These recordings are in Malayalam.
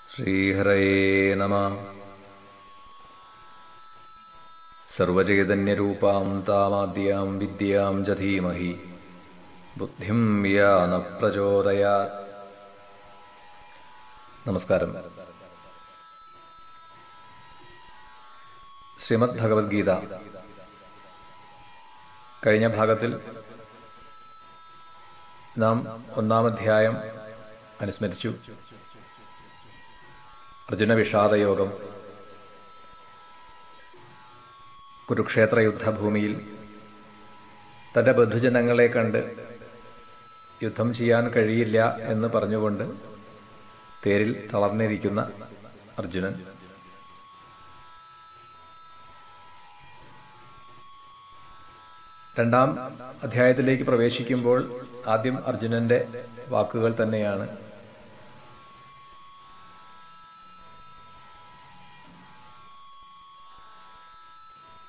ശ്രീഹരയേ നമഃ. സർവചൈതന്യരൂപാം താമാദ്യാം വിദ്യാം ച ധീമഹി ബുദ്ധിം യാ ന പ്രചോദയാത്. നമസ്കാരം. ശ്രീമദ് ഭഗവത്ഗീത കഴിഞ്ഞ ഭാഗത്തിൽ നാം 1-ാം അധ്യായം അനുസ്മരിച്ചു. അർജുന വിഷാദയോഗം. കുരുക്ഷേത്ര യുദ്ധഭൂമിയിൽ തൻ്റെ ബന്ധുജനങ്ങളെ കണ്ട് യുദ്ധം ചെയ്യാൻ കഴിയില്ല എന്ന് പറഞ്ഞുകൊണ്ട് തേരിൽ തളർന്നിരിക്കുന്ന അർജുനൻ രണ്ടാം അധ്യായത്തിലേക്ക് പ്രവേശിക്കുമ്പോൾ ആദ്യം അർജുനന്റെ വാക്കുകൾ തന്നെയാണ്.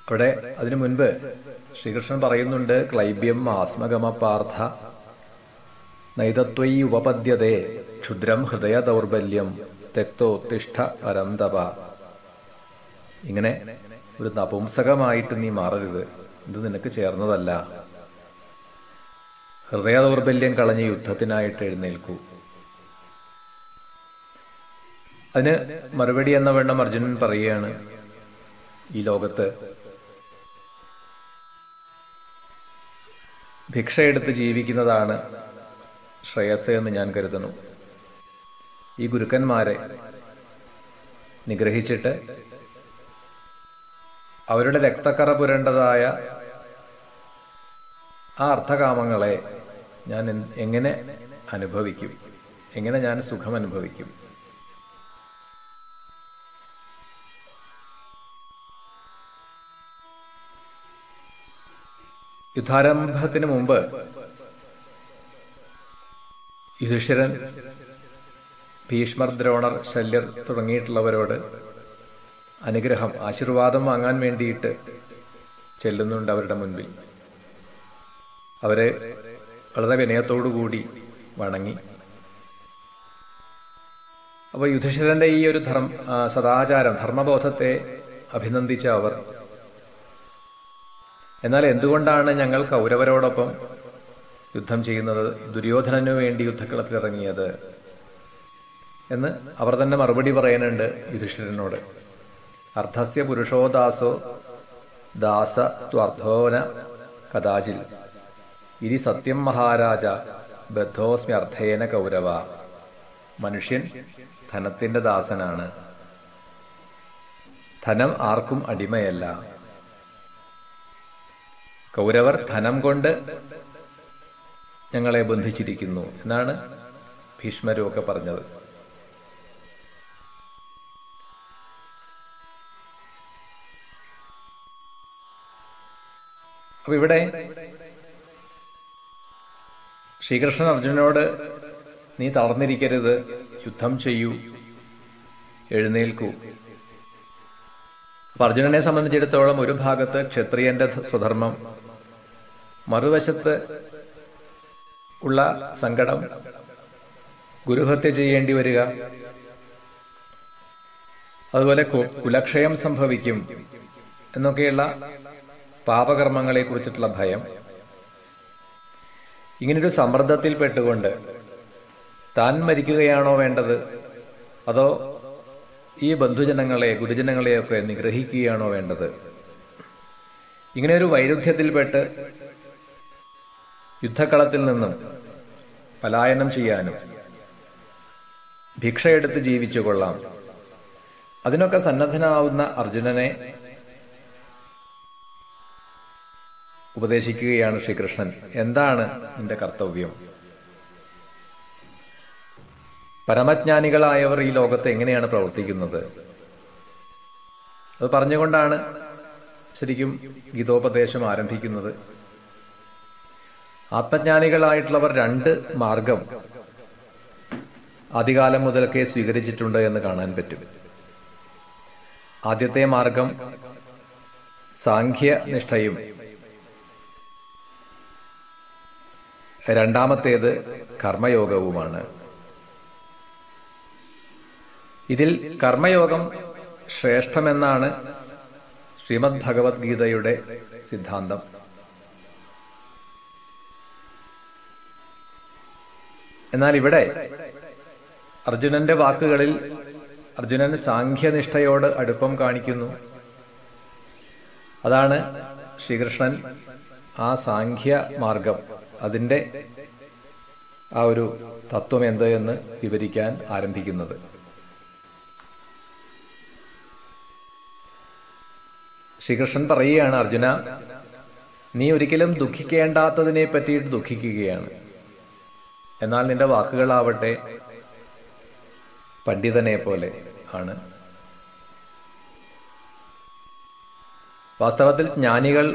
അവിടെ അതിനു മുൻപ് ശ്രീകൃഷ്ണൻ പറയുന്നുണ്ട്, ക്ലൈബ്യം ആസ്മഗമ പാർത്ഥ നൈതത്വൈ ഉപപദ്യതേ ക്ഷുദ്രം ഹൃദയ ദൗർബല്യം തെക്തോത്തിഷ്ഠ പരം തപ. ഇങ്ങനെ ഒരു നപുംസകമായിട്ട് നീ മാറരുത്, ഇത് നിനക്ക് ചേർന്നതല്ല. ഹൃദയ ദൗർബല്യം കളഞ്ഞ് യുദ്ധത്തിനായിട്ട് എഴുന്നേൽക്കൂ. അതിന് മറുപടി എന്ന വണ്ണം അർജുനൻ പറയുകയാണ്, ഈ ലോകത്ത് ഭിക്ഷയെടുത്ത് ജീവിക്കുന്നതാണ് ശ്രേയസ് എന്ന് ഞാൻ കരുതുന്നു. ഈ ഗുരുക്കന്മാരെ നിഗ്രഹിച്ചിട്ട് അവരുടെ രക്തക്കറ പുരണ്ടതായ ആ അർത്ഥകാമങ്ങളെ ഞാൻ എങ്ങനെ അനുഭവിക്കും, എങ്ങനെ ഞാൻ സുഖം അനുഭവിക്കും? യുദ്ധാരംഭത്തിന് മുമ്പ് യുധിഷ്ഠിരൻ, ഭീഷ്മർ, ദ്രോണർ, ശല്യർ തുടങ്ങിയിട്ടുള്ളവരോട് അനുഗ്രഹം, ആശീർവാദം വാങ്ങാൻ വേണ്ടിയിട്ട് ചെല്ലുന്നുണ്ട് അവരുടെ മുൻപിൽ. അവരെ വളരെ വിനയത്തോടുകൂടി വണങ്ങി. അപ്പോൾ യുധിഷ്ഠിരന്റെ ഈ ഒരു സദാചാരം, ധർമ്മബോധത്തെ അഭിനന്ദിച്ച അവർ, എന്നാൽ എന്തുകൊണ്ടാണ് ഞങ്ങൾ കൗരവരോടൊപ്പം യുദ്ധം ചെയ്യുന്നത്, ദുര്യോധനു വേണ്ടി യുദ്ധക്കളത്തിലിറങ്ങിയത് എന്ന് അവർ തന്നെ മറുപടി പറയുന്നുണ്ട് യുധിഷ്ഠിരനോട്. അർത്ഥസ്യ പുരുഷോ ദാസോ ദാസ സ്ത്വർത്ഥോന കഥാചിൽ ഇരി സത്യം മഹാരാജ ബദ്ധോസ്മി അർത്ഥേന കൗരവ. മനുഷ്യൻ ധനത്തിന്റെ ദാസനാണ്, ധനം ആർക്കും അടിമയല്ല. കൗരവർ ധനം കൊണ്ട് ഞങ്ങളെ ബന്ധിച്ചിരിക്കുന്നു എന്നാണ് ഭീഷ്മരും ഒക്കെ പറഞ്ഞത്. അപ്പൊ ഇവിടെ ശ്രീകൃഷ്ണൻ അർജുനനോട്, നീ തളർന്നിരിക്കരുത്, യുദ്ധം ചെയ്യൂ, എഴുന്നേൽക്കൂ. അപ്പൊ അർജുനനെ സംബന്ധിച്ചിടത്തോളം ഒരു ഭാഗത്ത് ക്ഷത്രിയന്റെ സ്വധർമ്മം, മറുവശത്ത് ഉള്ള സങ്കടം, ഗുരുഹത്യ ചെയ്യേണ്ടി വരിക, അതുപോലെ കുലക്ഷയം സംഭവിക്കും എന്നൊക്കെയുള്ള പാപകർമ്മങ്ങളെ കുറിച്ചിട്ടുള്ള ഭയം. ഇങ്ങനൊരു സമ്മർദ്ദത്തിൽപ്പെട്ടുകൊണ്ട് താൻ മരിക്കുകയാണോ വേണ്ടത്, അതോ ഈ ബന്ധുജനങ്ങളെ, ഗുരുജനങ്ങളെയൊക്കെ നിഗ്രഹിക്കുകയാണോ വേണ്ടത്? ഇങ്ങനെ ഒരു വൈരുദ്ധ്യത്തിൽപ്പെട്ട് യുദ്ധക്കളത്തിൽ നിന്നും പലായനം ചെയ്യാനും ഭിക്ഷയെടുത്ത് ജീവിച്ചു കൊള്ളാം, അതിനൊക്കെ സന്നദ്ധനാവുന്ന അർജുനനെ ഉപദേശിക്കുകയാണ് ശ്രീകൃഷ്ണൻ. എന്താണ് നിന്റെ കർത്തവ്യം? പരമജ്ഞാനികളായവർ ഈ ലോകത്ത് എങ്ങനെയാണ് പ്രവർത്തിക്കുന്നത്? അത് പറഞ്ഞുകൊണ്ടാണ് ശരിക്കും ഗീതോപദേശം ആരംഭിക്കുന്നത്. ആത്മജ്ഞാനികളായിട്ടുള്ളവർ 2 മാർഗം ആദ്യകാലം മുതലൊക്കെ സ്വീകരിച്ചിട്ടുണ്ട് എന്ന് കാണാൻ പറ്റും. ആദ്യത്തെ മാർഗം സാഖ്യനിഷ്ഠയും രണ്ടാമത്തേത് കർമ്മയോഗവുമാണ്. ഇതിൽ കർമ്മയോഗം ശ്രേഷ്ഠമെന്നാണ് ശ്രീമദ് ഭഗവത്ഗീതയുടെ സിദ്ധാന്തം. എന്നാൽ ഇവിടെ അർജുനന്റെ വാക്കുകളിൽ അർജുനൻ സാഖ്യനിഷ്ഠയോട് അടുപ്പം കാണിക്കുന്നു. അതാണ് ശ്രീകൃഷ്ണൻ ആ സാഖ്യ മാർഗം, അതിൻ്റെ ആ ഒരു തത്വം എന്ത് എന്ന് വിവരിക്കാൻ ആരംഭിക്കുന്നത്. ശ്രീകൃഷ്ണൻ പറയുകയാണ്, അർജുന, നീ ഒരിക്കലും ദുഃഖിക്കേണ്ടാത്തതിനെ പറ്റിയിട്ട് ദുഃഖിക്കുകയാണ്. എന്നാൽ നിന്റെ വാക്കുകളാവട്ടെ പണ്ഡിതനെ പോലെ ആണ്. വാസ്തവത്തിൽ ജ്ഞാനികൾ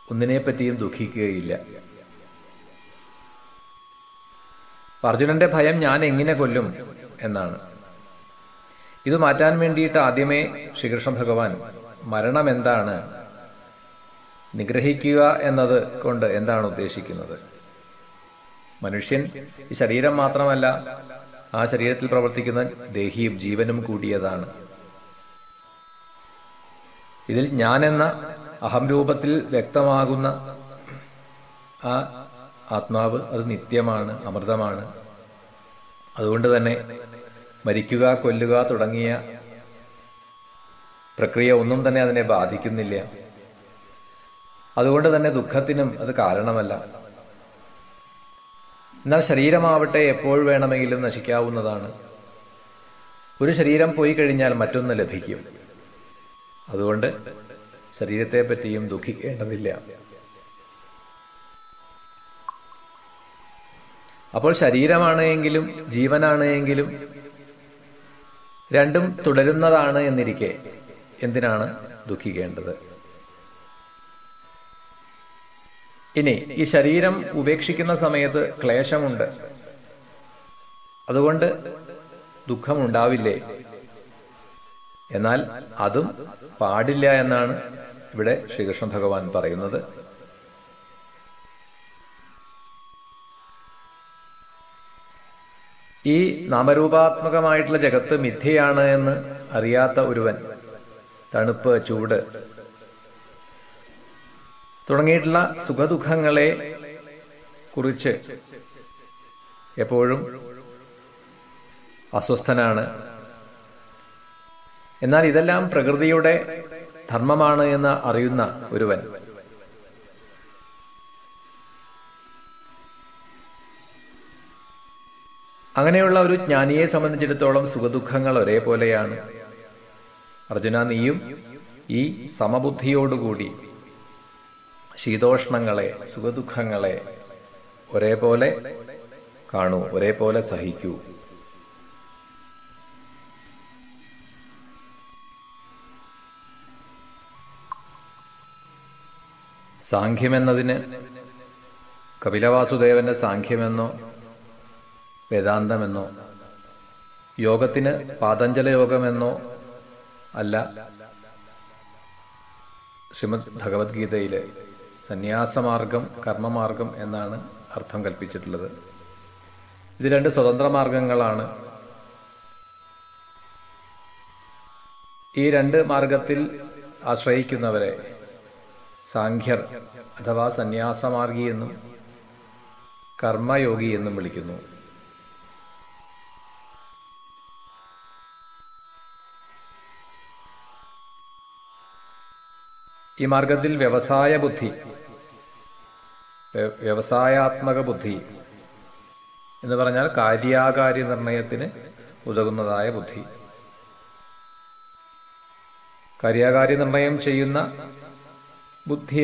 ഒന്നിനെപ്പറ്റിയും ദുഃഖിക്കുകയില്ല. അർജുനന്റെ ഭയം ഞാൻ എങ്ങനെ കൊല്ലും എന്നാണ്. ഇത് മാറ്റാൻ വേണ്ടിയിട്ട് ആദ്യമേ ശ്രീകൃഷ്ണ ഭഗവാൻ മരണം എന്താണ്, നിഗ്രഹിക്കുക എന്നത് കൊണ്ട് എന്താണ് ഉദ്ദേശിക്കുന്നത്? മനുഷ്യൻ ഈ ശരീരം മാത്രമല്ല, ആ ശരീരത്തിൽ പ്രവർത്തിക്കുന്ന ദേഹിയും ജീവനും കൂടിയതാണ്. ഇതിൽ ഞാനെന്ന അഹം രൂപത്തിൽ വ്യക്തമാകുന്ന ആ ആത്മാവ് അത് നിത്യമാണ്, അമൃതമാണ്. അതുകൊണ്ട് തന്നെ മരിക്കുക, കൊല്ലുക തുടങ്ങിയ പ്രക്രിയ ഒന്നും തന്നെ അതിനെ ബാധിക്കുന്നില്ല. അതുകൊണ്ട് തന്നെ ദുഃഖത്തിനും അത് കാരണമല്ല. എന്നാൽ ശരീരമാവട്ടെ എപ്പോൾ വേണമെങ്കിലും നശിക്കാവുന്നതാണ്. ഒരു ശരീരം പോയി കഴിഞ്ഞാൽ മറ്റൊന്ന് ലഭിക്കും. അതുകൊണ്ട് ശരീരത്തെ പറ്റിയും ദുഃഖിക്കേണ്ടതില്ല. അപ്പോൾ ശരീരമാണ് എങ്കിലും ജീവനാണ് എങ്കിലും രണ്ടും തുടരുന്നതാണ് എന്നിരിക്കെ എന്തിനാണ് ദുഃഖിക്കേണ്ടത്? ഇനി ഈ ശരീരം ഉപേക്ഷിക്കുന്ന സമയത്ത് ക്ലേശമുണ്ട്, അതുകൊണ്ട് ദുഃഖമുണ്ടാവില്ലേ? എന്നാൽ അതും പാടില്ല എന്നാണ് ഇവിടെ ശ്രീകൃഷ്ണ ഭഗവാൻ പറയുന്നത്. ഈ നാമരൂപാത്മകമായിട്ടുള്ള ജഗത്ത് മിഥ്യയാണ് എന്ന് അറിയാത്ത ഒരുവൻ തണുപ്പ്, ചൂട് തുടങ്ങിയിട്ടുള്ള സുഖദുഃഖങ്ങളെ കുറിച്ച് എപ്പോഴും അസ്വസ്ഥനാണ്. എന്നാൽ ഇതെല്ലാം പ്രകൃതിയുടെ ധർമ്മമാണ് എന്ന് അറിയുന്ന ഒരുവൻ അങ്ങനെയുള്ള ഒരു ജ്ഞാനിയെ സംബന്ധിച്ചിടത്തോളം സുഖദുഃഖങ്ങൾ ഒരേപോലെയാണ്. അർജുന, നീയും ഈ സമബുദ്ധിയോടുകൂടി ശീതോഷ്ണങ്ങളെ, സുഖദുഃഖങ്ങളെ ഒരേപോലെ കാണൂ, ഒരേപോലെ സഹിക്കൂ. സാഖ്യമെന്നതിന് കപിലവാസുദേവന്റെ സാഖ്യമെന്നോ വേദാന്തമെന്നോ, യോഗത്തിന് പാതഞ്ജല യോഗമെന്നോ അല്ല ശ്രീമദ് ഭഗവത്ഗീതയിലെ സന്യാസമാർഗം, കർമ്മമാർഗം എന്നാണ് അർത്ഥം കൽപ്പിച്ചിട്ടുള്ളത്. ഇത് രണ്ട് സ്വതന്ത്ര മാർഗങ്ങളാണ്. ഈ രണ്ട് മാർഗത്തിൽ ആശ്രയിക്കുന്നവരെ സാഖ്യർ അഥവാ സന്യാസമാർഗി എന്നും കർമ്മയോഗി എന്നും വിളിക്കുന്നു. ഈ മാർഗത്തിൽ വ്യവസായ ബുദ്ധി, വ്യവസായാത്മക ബുദ്ധി എന്ന് പറഞ്ഞാൽ കാര്യാകാര്യ നിർണയത്തിന് ഉതകുന്നതായ ബുദ്ധി, കാര്യാകാര്യ നിർണയം ചെയ്യുന്ന ബുദ്ധി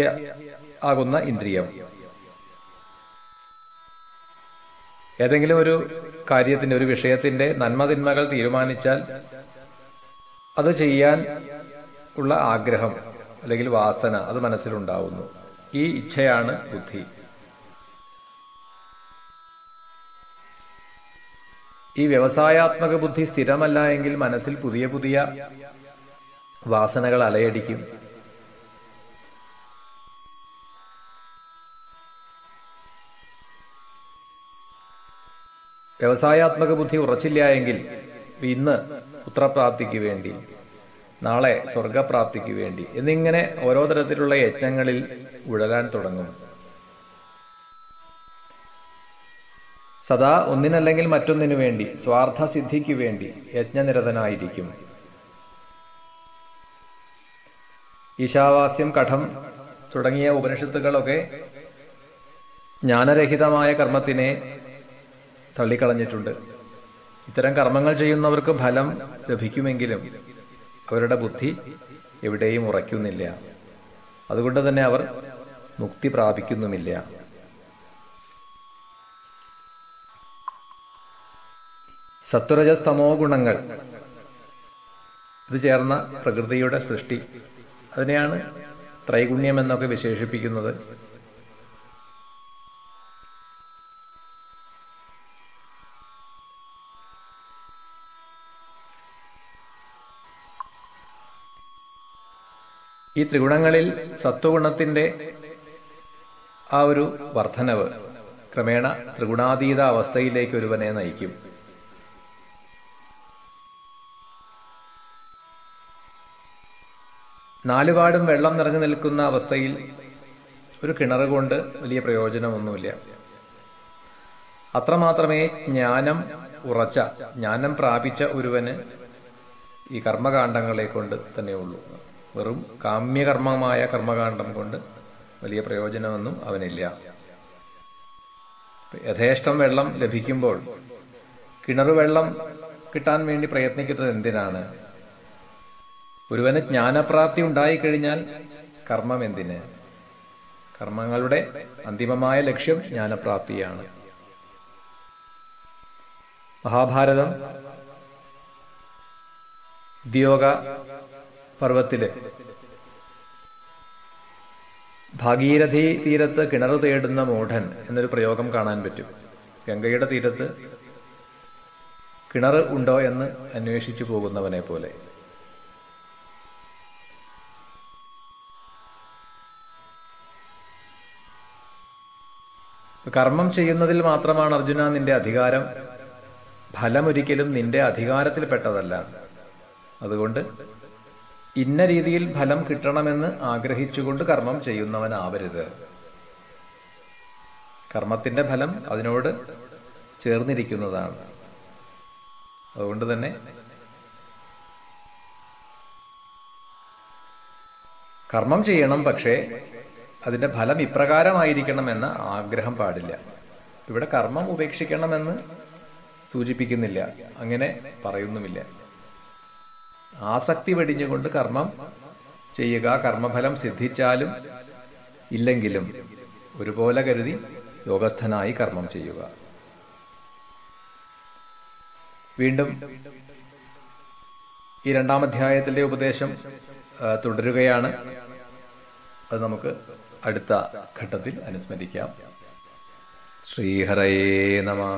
ആകുന്ന ഇന്ദ്രിയം. ഏതെങ്കിലും ഒരു കാര്യത്തിന്റെ, ഒരു വിഷയത്തിന്റെ നന്മതിന്മകൾ തീരുമാനിച്ചാൽ അത് ചെയ്യാൻ ഉള്ള ആഗ്രഹം അല്ലെങ്കിൽ വാസന അത് മനസ്സിലുണ്ടാവുന്നു. ഈ ഇച്ഛയാണ് ബുദ്ധി. ഈ വ്യവസായാത്മക ബുദ്ധി സ്ഥിരമല്ല എങ്കിൽ മനസ്സിൽ പുതിയ പുതിയ വാസനകൾ അലയടിക്കും. വ്യവസായാത്മക ബുദ്ധി ഉറച്ചില്ല എങ്കിൽ ഇന്ന് പുത്രപ്രാപ്തിക്ക് വേണ്ടി, നാളെ സ്വർഗപ്രാപ്തിക്ക് വേണ്ടി എന്നിങ്ങനെ ഓരോ തരത്തിലുള്ള യജ്ഞങ്ങളിൽ ഉഴലാൻ തുടങ്ങും. സദാ ഒന്നിനല്ലെങ്കിൽ മറ്റൊന്നിനു വേണ്ടി, സ്വാർത്ഥസിദ്ധിക്ക് വേണ്ടി യജ്ഞനിരതനായിരിക്കും. ഈശാവാസ്യം, കഠം തുടങ്ങിയ ഉപനിഷത്തുകളൊക്കെ ജ്ഞാനരഹിതമായ കർമ്മത്തിനെ തള്ളിക്കളഞ്ഞിട്ടുണ്ട്. ഇത്തരം കർമ്മങ്ങൾ ചെയ്യുന്നവർക്ക് ഫലം ലഭിക്കുമെങ്കിലും അവരുടെ ബുദ്ധി എവിടെയും ഉറയ്ക്കുന്നില്ല. അതുകൊണ്ട് തന്നെ അവർ മുക്തി പ്രാപിക്കുന്നുമില്ല. സത്വരജസ്തമോ ഗുണങ്ങൾ ഇത് ചേർന്ന പ്രകൃതിയുടെ സൃഷ്ടി, അതിനെയാണ് ത്രൈഗുണ്യം എന്നൊക്കെ വിശേഷിപ്പിക്കുന്നത്. ഈ ത്രിഗുണങ്ങളിൽ സത്വഗുണത്തിന്റെ ആ ഒരു വർധനവ് ക്രമേണ ത്രിഗുണാതീത അവസ്ഥയിലേക്ക് ഒരുവനെ നയിക്കും. നാലുപാടും വെള്ളം നിറഞ്ഞു നിൽക്കുന്ന അവസ്ഥയിൽ ഒരു കിണർ കൊണ്ട് വലിയ പ്രയോജനമൊന്നുമില്ല. അത്രമാത്രമേ ജ്ഞാനം ഉറച്ച, ജ്ഞാനം പ്രാപിച്ച ഒരുവന് ഈ കർമ്മകാണ്ഡങ്ങളെ കൊണ്ട് തന്നെയുള്ളൂ. വെറും കാമ്യകർമ്മമായ കർമ്മകാണ്ഡം കൊണ്ട് വലിയ പ്രയോജനമൊന്നും അവനില്ല. യഥേഷ്ടം വെള്ളം ലഭിക്കുമ്പോൾ കിണർ വെള്ളം കിട്ടാൻ വേണ്ടി പ്രയത്നിക്കുന്നത് എന്തിനാണ്? ഒരുവന് ജ്ഞാനപ്രാപ്തി ഉണ്ടായിക്കഴിഞ്ഞാൽ കർമ്മം എന്തിന്? കർമ്മങ്ങളുടെ അന്തിമമായ ലക്ഷ്യം ജ്ഞാനപ്രാപ്തിയാണ്. മഹാഭാരതം ഉദ്യോഗ പർവത്തില് ഭാഗീരഥി തീരത്ത് കിണർ തേടുന്ന മൂഢൻ എന്നൊരു പ്രയോഗം കാണാൻ പറ്റും. ഗംഗയുടെ തീരത്ത് കിണർ ഉണ്ടോ എന്ന് അന്വേഷിച്ചു പോകുന്നവനെ പോലെ. കർമ്മം ചെയ്യുന്നതിൽ മാത്രമാണ് അർജുന നിന്റെ അധികാരം. ഫലമൊരിക്കലും നിന്റെ അധികാരത്തിൽപ്പെട്ടതല്ല. അതുകൊണ്ട് ഇന്ന രീതിയിൽ ഫലം കിട്ടണമെന്ന് ആഗ്രഹിച്ചുകൊണ്ട് കർമ്മം ചെയ്യുന്നവനാവരുത്. കർമ്മത്തിന്റെ ഫലം അതിനോട് ചേർന്നിരിക്കുന്നതാണ്. അതുകൊണ്ട് തന്നെ കർമ്മം ചെയ്യണം, പക്ഷേ അതിന്റെ ഫലം ഇപ്രകാരമായിരിക്കണമെന്ന ആഗ്രഹം പാടില്ല. ഇവിടെ കർമ്മം ഉപേക്ഷിക്കണമെന്ന് സൂചിപ്പിക്കുന്നില്ല, അങ്ങനെ പറയുന്നുമില്ല. ആസക്തി വെടിഞ്ഞുകൊണ്ട് കർമ്മം ചെയ്യുക, കർമ്മഫലം സിദ്ധിച്ചാലും ഇല്ലെങ്കിലും ഒരുപോലെ കരുതി യോഗസ്ഥനായി കർമ്മം ചെയ്യുക. വീണ്ടും ഈ 2-ാം അധ്യായത്തിലെ ഉപദേശം തുടരുകയാണ്. അത് നമുക്ക് അടുത്ത ഘട്ടത്തിൽ അനുസ്മരിക്കാം. ശ്രീഹരയേ നമഃ.